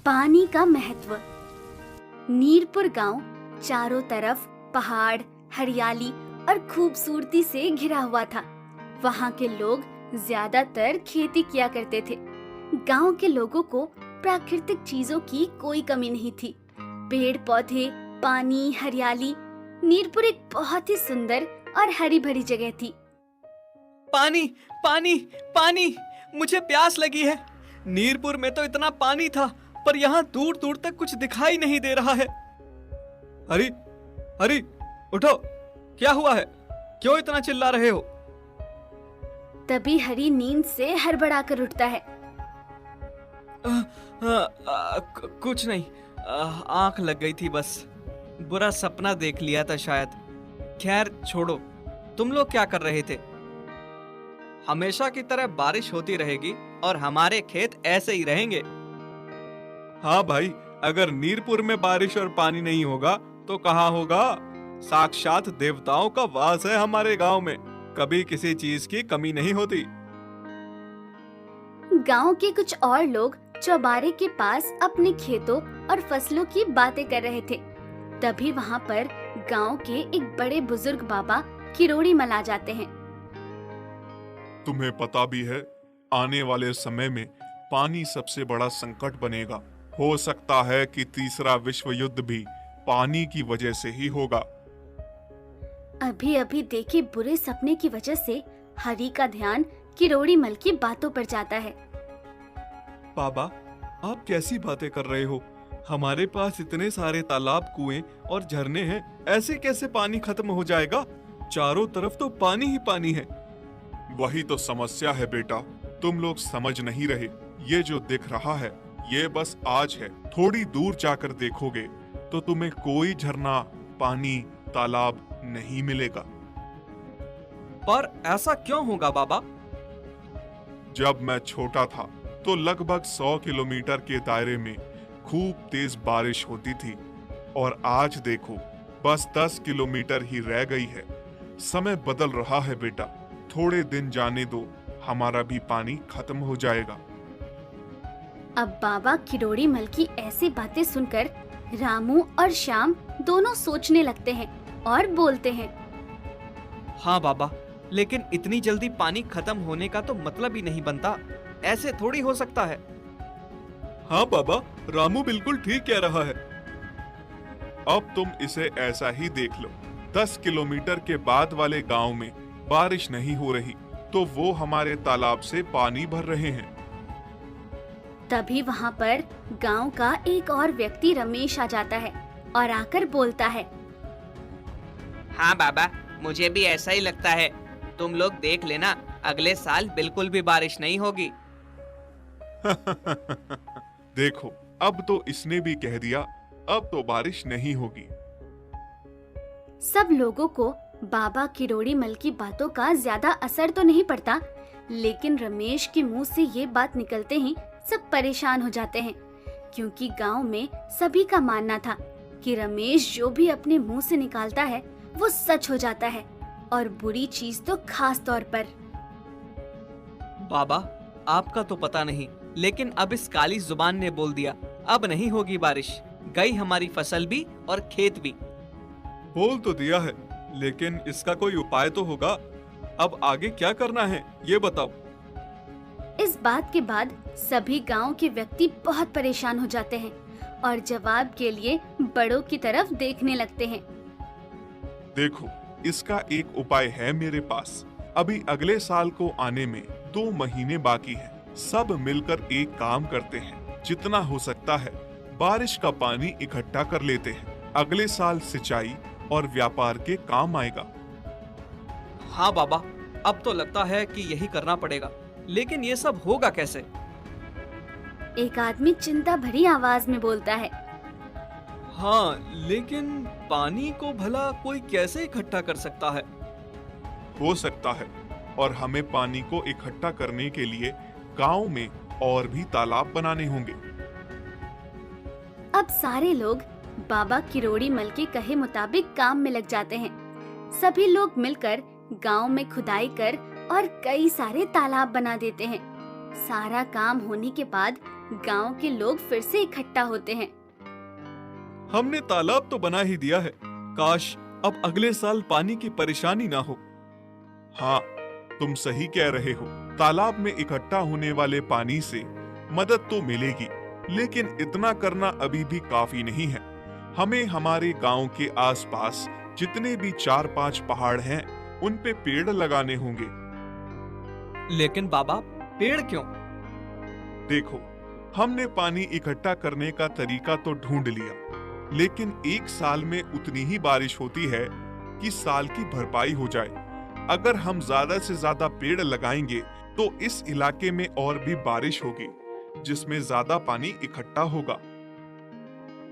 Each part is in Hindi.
पानी का महत्व। नीरपुर गांव चारों तरफ पहाड़, हरियाली और खूबसूरती से घिरा हुआ था। वहां के लोग ज्यादातर खेती किया करते थे। गांव के लोगों को प्राकृतिक चीजों की कोई कमी नहीं थी। पेड़ पौधे, पानी, हरियाली। नीरपुर एक बहुत ही सुंदर और हरी भरी जगह थी। पानी पानी पानी, मुझे प्यास लगी है। नीरपुर में तो इतना पानी था, पर यहाँ दूर दूर तक कुछ दिखाई नहीं दे रहा है। हरी हरी, उठो, क्या हुआ है? क्यों इतना चिल्ला रहे हो? तभी हरी नींद से हड़बड़ाकर उठता है। कुछ नहीं, आंख लग गई थी बस। बुरा सपना देख लिया था शायद। खैर छोड़ो, तुम लोग क्या कर रहे थे? हमेशा की तरह बारिश होती रहेगी और हमारे खेत ऐसे ही रहेंगे। हाँ भाई, अगर नीरपुर में बारिश और पानी नहीं होगा तो कहाँ होगा? साक्षात देवताओं का वास है हमारे गांव में। कभी किसी चीज की कमी नहीं होती। गांव के कुछ और लोग चौबारे के पास अपने खेतों और फसलों की बातें कर रहे थे। तभी वहां पर गांव के एक बड़े बुजुर्ग बाबा किरोड़ी मल आ जाते हैं। तुम्हें पता भी है, आने वाले समय में पानी सबसे बड़ा संकट बनेगा। हो सकता है कि तीसरा विश्व युद्ध भी पानी की वजह से ही होगा। अभी अभी देखे बुरे सपने की वजह से हरी का ध्यान किरोड़ी मल की बातों पर जाता है। बाबा, आप कैसी बातें कर रहे हो? हमारे पास इतने सारे तालाब, कुएं और झरने हैं, ऐसे कैसे पानी खत्म हो जाएगा? चारों तरफ तो पानी ही पानी है। वही तो समस्या है बेटा, तुम लोग समझ नहीं रहे। ये जो दिख रहा है ये बस आज है। थोड़ी दूर जाकर देखोगे तो तुम्हें कोई झरना, पानी, तालाब नहीं मिलेगा। पर ऐसा क्यों होगा बाबा? जब मैं छोटा था तो लगभग 100 किलोमीटर के दायरे में खूब तेज बारिश होती थी, और आज देखो बस 10 किलोमीटर ही रह गई है। समय बदल रहा है बेटा, थोड़े दिन जाने दो, हमारा भी पानी खत्म हो जाएगा। अब बाबा किरोड़ी मल की ऐसी बातें सुनकर रामू और श्याम दोनों सोचने लगते हैं और बोलते हैं। हाँ बाबा, लेकिन इतनी जल्दी पानी खत्म होने का तो मतलब ही नहीं बनता। ऐसे थोड़ी हो सकता है। हाँ बाबा, रामू बिल्कुल ठीक कह रहा है। अब तुम इसे ऐसा ही देख लो, 10 किलोमीटर के बाद वाले गांव में बारिश नहीं हो रही तो वो हमारे तालाब से पानी भर रहे हैं। तभी वहाँ पर गांव का एक और व्यक्ति रमेश आ जाता है और आकर बोलता है। हाँ बाबा, मुझे भी ऐसा ही लगता है। तुम लोग देख लेना, अगले साल बिल्कुल भी बारिश नहीं होगी। देखो, अब तो इसने भी कह दिया, अब तो बारिश नहीं होगी। सब लोगों को बाबा किरोड़ी मल की बातों का ज्यादा असर तो नहीं पड़ता, लेकिन रमेश के मुंह से ये बात निकलते ही सब परेशान हो जाते हैं, क्योंकि गांव में सभी का मानना था कि रमेश जो भी अपने मुंह से निकालता है वो सच हो जाता है, और बुरी चीज तो खास तौर पर। बाबा, आपका तो पता नहीं, लेकिन अब इस काली जुबान ने बोल दिया, अब नहीं होगी बारिश। गई हमारी फसल भी और खेत भी। बोल तो दिया है, लेकिन इसका कोई उपाय तो होगा। अब आगे क्या करना है ये बताओ। इस बात के बाद सभी गांव के व्यक्ति बहुत परेशान हो जाते हैं और जवाब के लिए बड़ों की तरफ देखने लगते हैं। देखो, इसका एक उपाय है मेरे पास। अभी अगले साल को आने में 2 महीने बाकी है। सब मिलकर एक काम करते हैं, जितना हो सकता है बारिश का पानी इकट्ठा कर लेते हैं। अगले साल सिंचाई और व्यापार के काम आएगा। हाँ बाबा, अब तो लगता है कि यही करना पड़ेगा, लेकिन ये सब होगा कैसे? एक आदमी चिंता भरी आवाज में बोलता है। हाँ, लेकिन पानी को भला कोई कैसे इकट्ठा कर सकता है? हो सकता है, और हमें पानी को इकट्ठा करने के लिए गांव में और भी तालाब बनाने होंगे। अब सारे लोग बाबा किरोड़ी मल के कहे मुताबिक काम में लग जाते हैं। सभी लोग मिलकर गांव में खुदाई कर और कई सारे तालाब बना देते हैं। सारा काम होने के बाद गांव के लोग फिर से इकट्ठा होते हैं। हमने तालाब तो बना ही दिया है, काश अब अगले साल पानी की परेशानी ना हो। हाँ, तुम सही कह रहे हो। तालाब में इकट्ठा होने वाले पानी से मदद तो मिलेगी, लेकिन इतना करना अभी भी काफी नहीं है। हमें हमारे गांव के आसपास जितने भी 4-5 पहाड़ हैं, उन पे पेड़ लगाने होंगे। लेकिन बाबा, पेड़ क्यों? देखो, हमने पानी इकट्ठा करने का तरीका तो ढूंढ लिया, लेकिन एक साल में उतनी ही बारिश होती है कि साल की भरपाई हो जाए। अगर हम ज्यादा से ज्यादा पेड़ लगाएंगे तो इस इलाके में और भी बारिश होगी, जिसमें ज्यादा पानी इकट्ठा होगा।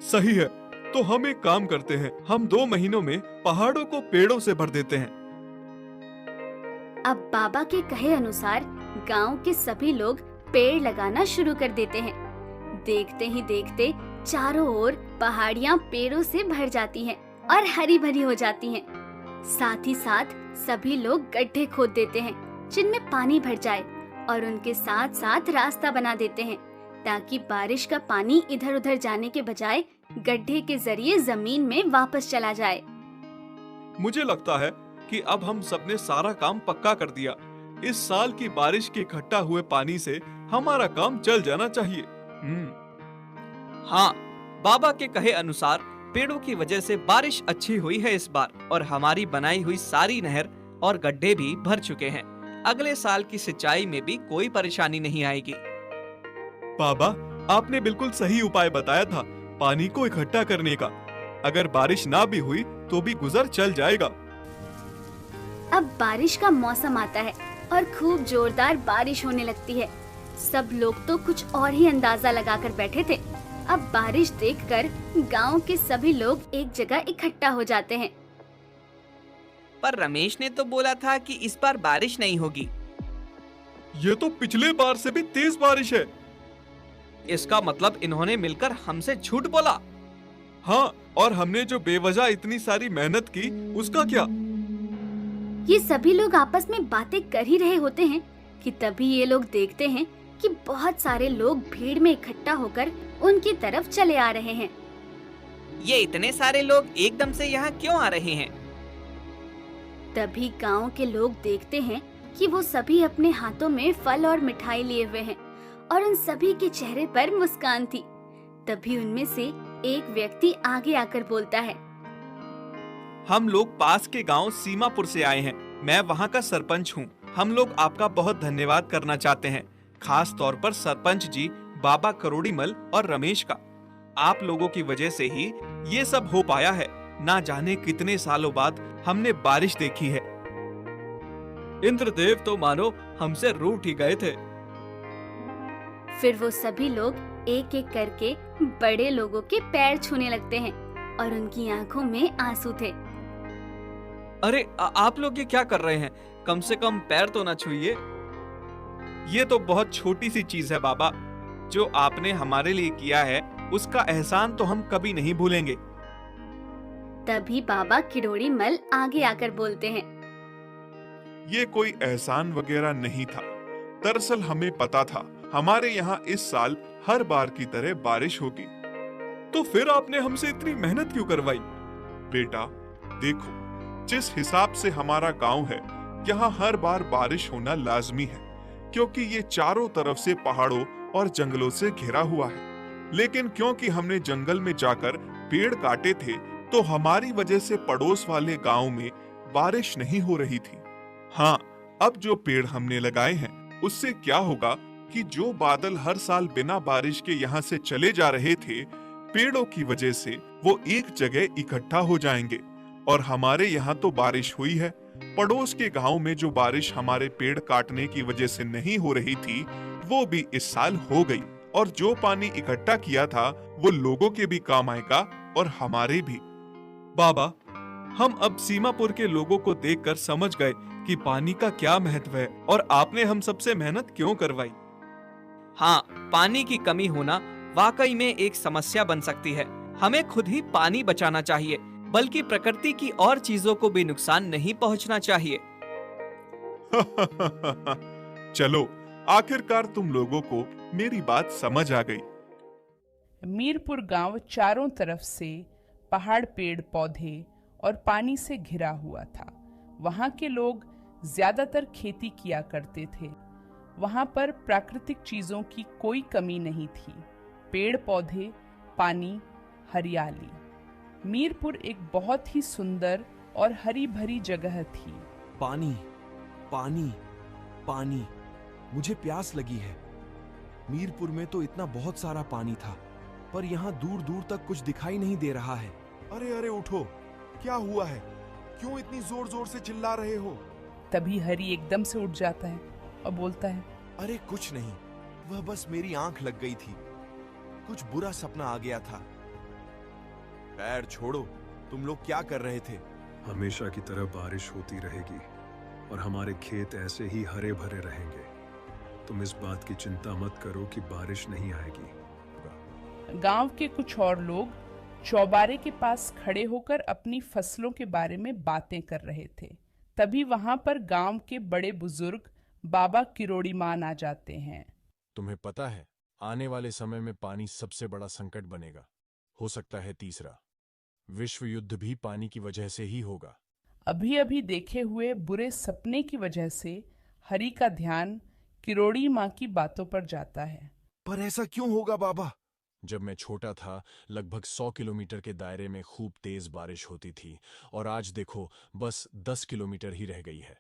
सही है, तो हम एक काम करते हैं, हम 2 महीनों में पहाड़ों को पेड़ों से भर देते हैं। अब बाबा के कहे अनुसार गांव के सभी लोग पेड़ लगाना शुरू कर देते हैं। देखते ही देखते चारों ओर पहाड़ियां पेड़ों से भर जाती हैं और हरी भरी हो जाती हैं। साथ ही साथ सभी लोग गड्ढे खोद देते हैं जिनमें पानी भर जाए, और उनके साथ साथ रास्ता बना देते हैं ताकि बारिश का पानी इधर उधर जाने के बजाय गड्ढे के जरिए जमीन में वापस चला जाए। मुझे लगता है कि अब हम सबने सारा काम पक्का कर दिया। इस साल की बारिश के इकट्ठा हुए पानी से हमारा काम चल जाना चाहिए। हाँ, बाबा के कहे अनुसार पेड़ों की वजह से बारिश अच्छी हुई है इस बार, और हमारी बनाई हुई सारी नहर और गड्ढे भी भर चुके हैं। अगले साल की सिंचाई में भी कोई परेशानी नहीं आएगी। बाबा, आपने बिल्कुल सही उपाय बताया था पानी को इकट्ठा करने का। अगर बारिश ना भी हुई तो भी गुजर चल जाएगा। अब बारिश का मौसम आता है और खूब जोरदार बारिश होने लगती है। सब लोग तो कुछ और ही अंदाजा लगाकर बैठे थे। अब बारिश देखकर गांव के सभी लोग एक जगह इकट्ठा हो जाते हैं। पर रमेश ने तो बोला था कि इस बार बारिश नहीं होगी। ये तो पिछले बार से भी तेज बारिश है। इसका मतलब इन्होंने मिलकर हमसे झूठ बोला। हाँ, और हमने जो बेवजह इतनी सारी मेहनत की, उसका क्या? ये सभी लोग आपस में बातें कर ही रहे होते हैं कि तभी ये लोग देखते हैं कि बहुत सारे लोग भीड़ में इकट्ठा होकर उनकी तरफ चले आ रहे हैं। ये इतने सारे लोग एकदम से यहाँ क्यों आ रहे हैं? तभी गांव के लोग देखते हैं कि वो सभी अपने हाथों में फल और मिठाई लिए हुए हैं और उन सभी के चेहरे पर मुस्कान थी। तभी उनमें से एक व्यक्ति आगे आकर बोलता है, हम लोग पास के गांव सीमापुर से आए हैं। मैं वहां का सरपंच हूं। हम लोग आपका बहुत धन्यवाद करना चाहते हैं, खास तौर पर सरपंच जी, बाबा करोड़ीमल और रमेश का। आप लोगों की वजह से ही ये सब हो पाया है। ना जाने कितने सालों बाद हमने बारिश देखी है। इंद्रदेव तो मानो हमसे रूठ ही गए थे। फिर वो सभी लोग एक एक करके बड़े लोगों के पैर छूने लगते हैं और उनकी आंखों में आंसू थे। अरे आप लोग ये क्या कर रहे हैं? कम से कम पैर तो ना छूइए। ये तो बहुत छोटी सी चीज है बाबा। जो आपने हमारे लिए किया है उसका एहसान तो हम कभी नहीं भूलेंगे। तभी बाबा किरोड़ीमल आगे आकर बोलते हैं, ये कोई एहसान वगैरह नहीं था। दरअसल हमें पता था हमारे यहाँ इस साल हर बार की तरह बारिश होगी। तो फिर आपने हमसे इतनी मेहनत क्यों करवाई? बेटा देखो, जिस हिसाब से हमारा गांव है, यहाँ हर बार बारिश होना लाजमी है, क्योंकि ये चारों तरफ से पहाड़ों और जंगलों से घिरा हुआ है। लेकिन क्योंकि हमने जंगल में जाकर पेड़ काटे थे, तो हमारी वजह से पड़ोस वाले गांव में बारिश नहीं हो रही थी। हाँ, अब जो पेड़ हमने लगाए हैं, उससे क्या होगा कि जो बादल हर साल बिना बारिश के यहाँ से चले जा रहे थे, पेड़ों की वजह से वो एक जगह इकट्ठा हो जाएंगे। और हमारे यहाँ तो बारिश हुई है, पड़ोस के गांव में जो बारिश हमारे पेड़ काटने की वजह से नहीं हो रही थी, वो भी इस साल हो गई। और जो पानी इकट्ठा किया था, वो लोगों के भी काम आएगा और हमारे भी। बाबा, हम अब सीमापुर के लोगों को देखकर समझ गए कि पानी का क्या महत्व है और आपने हम सबसे मेहनत क्यों करवाई। हाँ, पानी की कमी होना वाकई में एक समस्या बन सकती है। हमें खुद ही पानी बचाना चाहिए, बल्कि प्रकृति की और चीजों को भी नुकसान नहीं पहुंचना चाहिए। चलो, आखिरकार तुम लोगों को मेरी बात समझ आ गई। मीरपुर गांव चारों तरफ से पहाड़, पेड़ पौधे और पानी से घिरा हुआ था। वहां के लोग ज्यादातर खेती किया करते थे। वहां पर प्राकृतिक चीजों की कोई कमी नहीं थी। पेड़ पौधे, पानी, हरियाली। मीरपुर एक बहुत ही सुंदर और हरी भरी जगह थी। पानी, पानी, पानी, मुझे प्यास लगी है। मीरपुर में तो इतना बहुत सारा पानी था, पर यहाँ दूर दूर तक कुछ दिखाई नहीं दे रहा है। अरे अरे उठो, क्या हुआ है? क्यों इतनी जोर जोर से चिल्ला रहे हो? तभी हरी एकदम से उठ जाता है और बोलता है, अरे कुछ नहीं, वह बस मेरी आंख लग गई थी। कुछ बुरा सपना आ गया था। पैर छोड़ो, तुम लोग क्या कर रहे थे? हमेशा की तरह बारिश होती रहेगी और हमारे खेत ऐसे ही हरे भरे रहेंगे। तुम इस बात की चिंता मत करो कि बारिश नहीं आएगी। गांव के कुछ और लोग चौबारे के पास खड़े होकर अपनी फसलों के बारे में बातें कर रहे थे। तभी वहां पर गांव के बड़े बुजुर्ग बाबा किरोड़ी मान आ जाते हैं। तुम्हें पता है, आने वाले समय में पानी सबसे बड़ा संकट बनेगा। हो सकता है तीसरा विश्व युद्ध भी पानी की वजह से ही होगा। अभी अभी देखे हुए बुरे सपने की वजह से हरि का ध्यान किरोड़ी माँ की बातों पर जाता है। पर ऐसा क्यों होगा बाबा? जब मैं छोटा था, लगभग 100 किलोमीटर के दायरे में खूब तेज बारिश होती थी, और आज देखो बस 10 किलोमीटर ही रह गई है।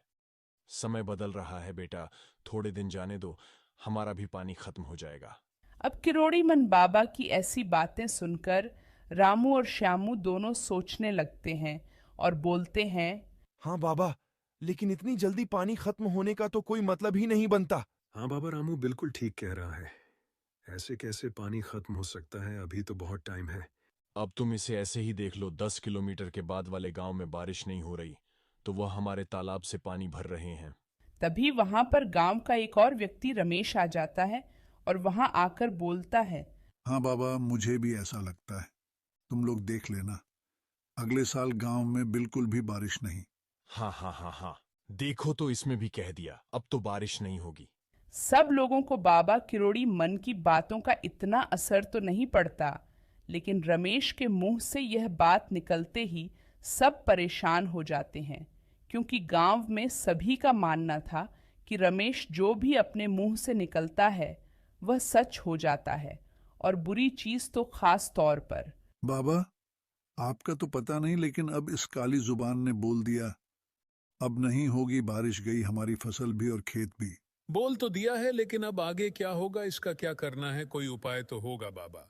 समय बदल रहा है बेटा, थोड़े दिन जाने दो, हमारा भी पानी खत्म हो जाएगा। अब किरोड़ी मन बाबा की ऐसी बातें सुनकर रामू और श्यामू दोनों सोचने लगते हैं और बोलते हैं, हाँ बाबा, लेकिन इतनी जल्दी पानी खत्म होने का तो कोई मतलब ही नहीं बनता। हाँ बाबा, रामू बिल्कुल ठीक कह रहा है। ऐसे कैसे पानी खत्म हो सकता है? अभी तो बहुत टाइम है। अब तुम इसे ऐसे ही देख लो, 10 किलोमीटर के बाद वाले गांव में बारिश नहीं हो रही, तो वह हमारे तालाब से पानी भर रहे हैं। तभी वहां पर गांव का एक और व्यक्ति रमेश आ जाता है और वहां आकर बोलता है, हाँ बाबा, मुझे भी ऐसा लगता है। तुम लोग देख लेना, अगले साल गांव में बिल्कुल भी बारिश नहीं। हाँ हाँ हाँ हाँ, देखो तो इसमें भी कह दिया, अब तो बारिश नहीं होगी। सब लोगों को बाबा किरोड़ी मन की बातों का इतना असर तो नहीं पड़ता, लेकिन रमेश के मुंह से यह बात निकलते ही सब परेशान हो जाते हैं, क्योंकि गांव में सभी का मानना था कि रमेश जो भी अपने मुंह से निकलता है वह सच हो जाता है, और बुरी चीज तो खास तौर पर। बाबा, आपका तो पता नहीं, लेकिन अब इस काली जुबान ने बोल दिया, अब नहीं होगी बारिश, गई हमारी फसल भी और खेत भी। बोल तो दिया है, लेकिन अब आगे क्या होगा, इसका क्या करना है? कोई उपाय तो होगा बाबा।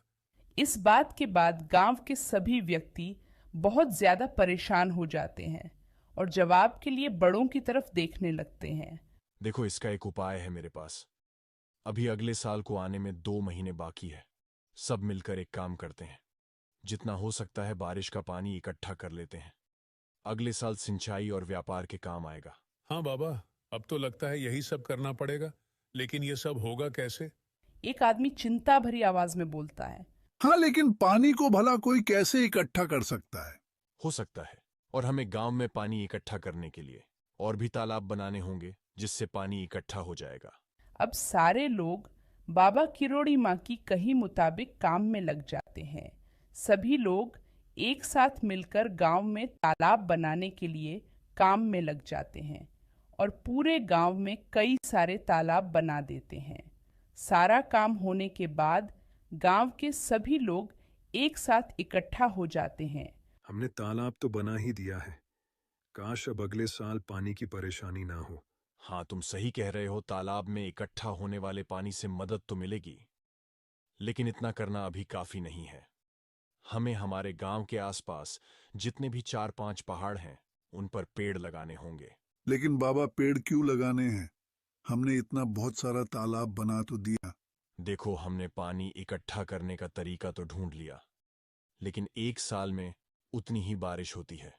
इस बात के बाद गांव के सभी व्यक्ति बहुत ज्यादा परेशान हो जाते हैं और जवाब के लिए बड़ों की तरफ देखने लगते हैं। देखो, इसका एक उपाय है मेरे पास। अभी अगले साल को आने में 2 महीने बाकी है। सब मिलकर एक काम करते हैं, जितना हो सकता है बारिश का पानी इकट्ठा कर लेते हैं। अगले साल सिंचाई और व्यापार के काम आएगा। हाँ बाबा, अब तो लगता है यही सब करना पड़ेगा, लेकिन ये सब होगा कैसे? एक आदमी चिंता भरी आवाज में बोलता है, हाँ, लेकिन पानी को भला कोई कैसे इकट्ठा कर सकता है? हो सकता है, और हमें गांव में पानी इकट्ठा करने के लिए और भी तालाब बनाने होंगे, जिससे पानी इकट्ठा हो जाएगा। अब सारे लोग बाबा किरोड़ी माँ की कही मुताबिक काम में लग जाते हैं। सभी लोग एक साथ मिलकर गांव में तालाब बनाने के लिए काम में लग जाते हैं और पूरे गांव में कई सारे तालाब बना देते हैं। सारा काम होने के बाद गांव के सभी लोग एक साथ इकट्ठा हो जाते हैं। हमने तालाब तो बना ही दिया है, काश अब अगले साल पानी की परेशानी ना हो। हाँ, तुम सही कह रहे हो, तालाब में इकट्ठा होने वाले पानी से मदद तो मिलेगी, लेकिन इतना करना अभी काफी नहीं है। हमें हमारे गांव के आसपास जितने भी 4-5 पहाड़ हैं, उन पर पेड़ लगाने होंगे। लेकिन बाबा, पेड़ क्यों लगाने हैं? हमने इतना बहुत सारा तालाब बना तो दिया। देखो, हमने पानी इकट्ठा करने का तरीका तो ढूंढ लिया, लेकिन एक साल में उतनी ही बारिश होती है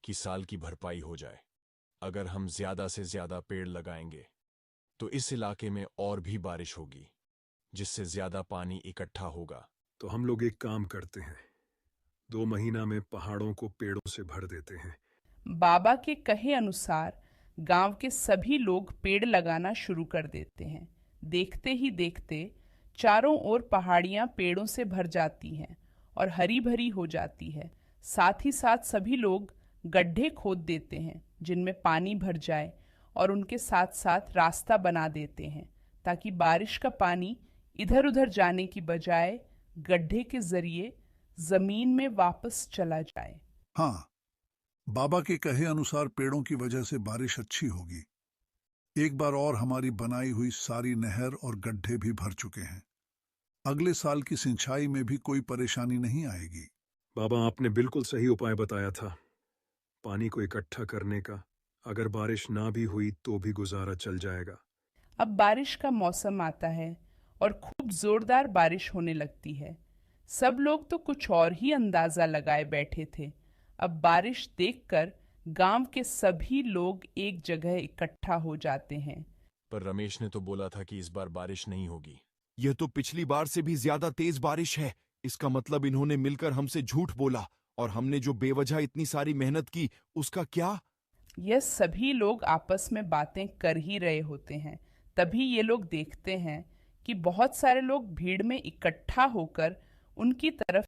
कि साल की भरपाई हो जाए। अगर हम ज्यादा से ज्यादा पेड़ लगाएंगे तो इस इलाके में और भी बारिश होगी, जिससे ज्यादा पानी इकट्ठा होगा। तो हम लोग एक काम करते हैं, 2 महीना में पहाड़ों को पेड़ों से भर देते हैं। बाबा के कहे अनुसार गांव के सभी लोग पेड़ लगाना शुरू कर देते हैं। देखते ही देखते चारों ओर पहाड़ियां पेड़ों से भर जाती हैं और हरी भरी हो जाती है। साथ ही साथ सभी लोग गड्ढे खोद देते हैं जिनमें पानी भर जाए और उनके साथ साथ रास्ता बना देते हैं ताकि बारिश का पानी इधर उधर जाने की बजाय गड्ढे के जरिए जमीन में वापस चला जाए। हाँ, बाबा के कहे अनुसार पेड़ों की वजह से बारिश अच्छी होगी। एक बार और हमारी बनाई हुई सारी नहर और गड्ढे भी भर चुके हैं। अगले साल की सिंचाई में भी कोई परेशानी नहीं आएगी। बाबा, आपने बिल्कुल सही उपाय बताया था पानी को इकट्ठा करने का। अगर बारिश ना भी हुई तो भी गुजारा चल जाएगा। अब बारिश का मौसम आता है और खूब जोरदार बारिश होने लगती है। सब लोग तो कुछ और ही अंदाजा लगाए बैठे थे। अब बारिश देखकर गांव के सभी लोग एक जगह इकट्ठा हो जाते हैं। पर रमेश ने तो बोला था कि इस बार बारिश नहीं होगी। यह तो पिछली बार से भी ज्यादा तेज बारिश है। इसका मतलब इन्होंने मिलकर हमसे झूठ बोला और हमने जो बेवजह इतनी सारी मेहनत की उसका क्या? यह सभी लोग आपस में बातें कर ही रहे होते हैं। तभी ये लोग देखते हैं कि बहुत सारे लोग भीड़ में इकट्ठा होकर उनकी तरफ